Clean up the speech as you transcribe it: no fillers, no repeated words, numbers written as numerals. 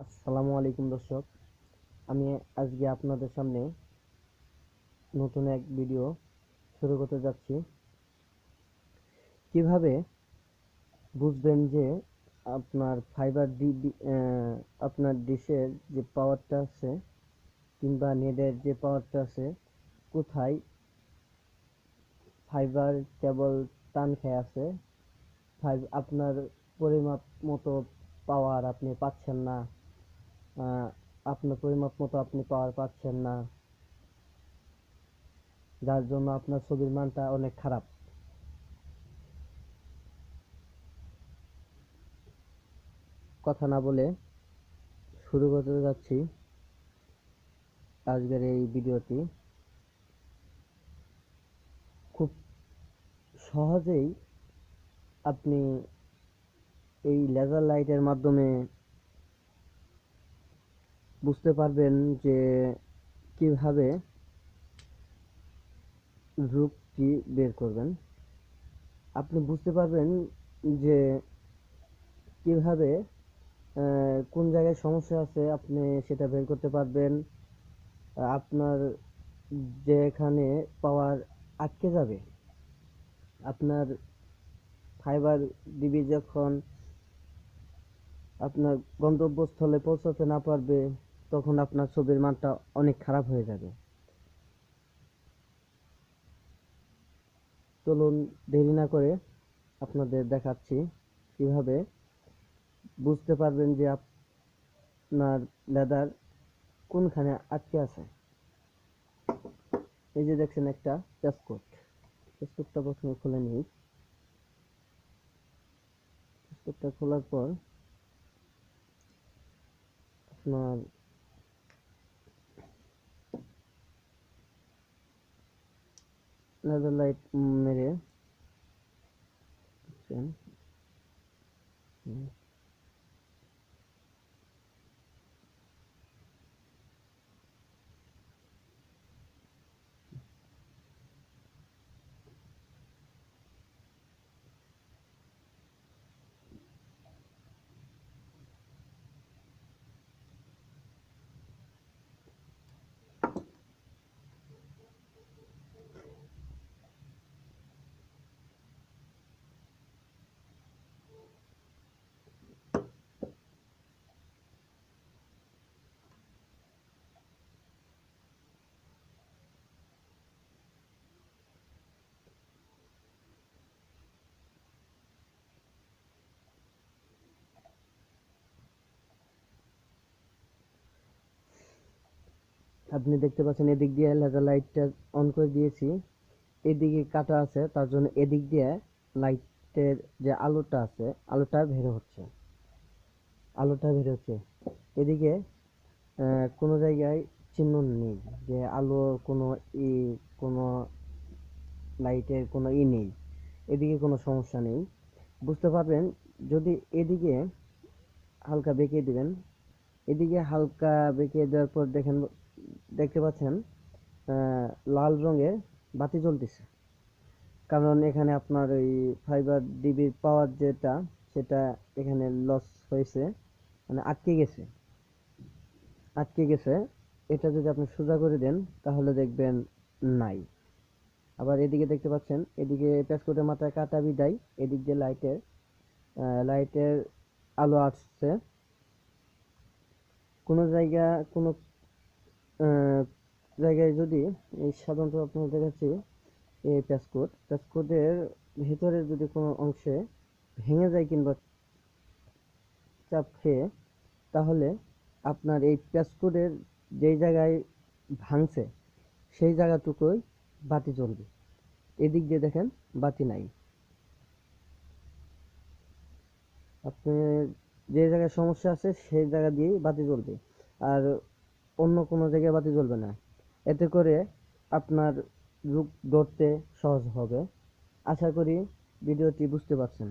আসসালামু আলাইকুম দর্শক, আমি আজকে আপনাদের সামনে নতুন এক ভিডিও শুরু করতে যাচ্ছি। কিভাবে বুঝবেন যে আপনার ফাইবার আপনার ডিশের যে পাওয়ারটা আছে কিংবা নেটের যে পাওয়ারটা আছে, কোথায় ফাইবার কেবল টান খেয়ে আছে, আপনার পরিমাপ মতো পাওয়ার আপনি পাচ্ছেন না, আপনার পরিমাপ মতো আপনি পাওয়ার পাচ্ছেন না, যার জন্য আপনার ছবির মানটা অনেক খারাপ। কথা না বলে শুরু করতে যাচ্ছি আজকের এই ভিডিওটি। খুব সহজেই আপনি এই লেজার লাইটের মাধ্যমে বুঝতে পারবেন যে কিভাবে রূপটি বের করবেন। আপনি বুঝতে পারবেন যে কিভাবে কোন জায়গায় সমস্যা আছে, আপনি সেটা বের করতে পারবেন। আপনার যেখানে পাওয়ার আটকে যাবে, আপনার ফাইবার ডিবি যখন আপনার গন্তব্যস্থলে পৌঁছাতে না পারবে, তখন আপনার ছবির মানটা অনেক খারাপ হয়ে যাবে। চলুন দেরি না করে আপনাদের দেখাচ্ছি কিভাবে বুঝতে পারবেন যে আপনার লেদার কোনখানে আটকে আছে। এই যে দেখছেন একটা প্যাসকোড, প্যাসকোডটা প্রথমে খুলে নিই। প্যাসকোডটা খোলার পর আপনার লেজার লাইট মেরে আপনি দেখতে পাচ্ছেন এদিক দিয়ে লেজার লাইটটা অন করে দিয়েছি, এদিকে কাটা আছে, তার জন্য এদিক দিয়ে লাইটের যে আলোটা আছে, আলোটা বের হচ্ছে। এদিকে কোনো জায়গায় চিহ্ন নেই যে আলোর ই কোনো লাইটের নেই, এদিকে কোনো সমস্যা নেই। বুঝতে পারবেন যদি এদিকে হালকা বেঁকিয়ে দিবেন। এদিকে হালকা বেঁকিয়ে দেওয়ার পর দেখতে পাচ্ছেন লাল রঙের বাতি জ্বলতেছে, কারণ এখানে আপনার ওই ফাইবার ডিবির পাওয়ার যেটা, সেটা এখানে লস হয়েছে, মানে আটকে গেছে। এটা যদি আপনি সোজা করে দেন তাহলে দেখবেন নাই। আবার এদিকে দেখতে পাচ্ছেন, এদিকে প্যাসকোটের মাথায় কাটা বিদায়, এদিক দিয়ে লাইটের আলো আসছে। কোনো আহ, জায়গায় যদি এই সাধারণত আপনার দেখাচ্ছি, এই প্যাসকোটের ভেতরে যদি কোনো অংশে ভেঙে যায় কিংবা চাপ খেয়ে, তাহলে আপনার এই প্যাসকোটের যেই জায়গায় ভাঙছে সেই জায়গাটুকুই বাতি জ্বলবে। এদিক দিয়ে দেখেন বাতি নাই। আপনি যে জায়গায় সমস্যা আছে সেই জায়গা দিয়েই বাতি জ্বলবে, আর অন্য কোনো জায়গায় বাতি জ্বলবে না। এতে করে আপনার রূপ ধরতে সহজ হবে। আশা করি ভিডিওটি বুঝতে পারছেন।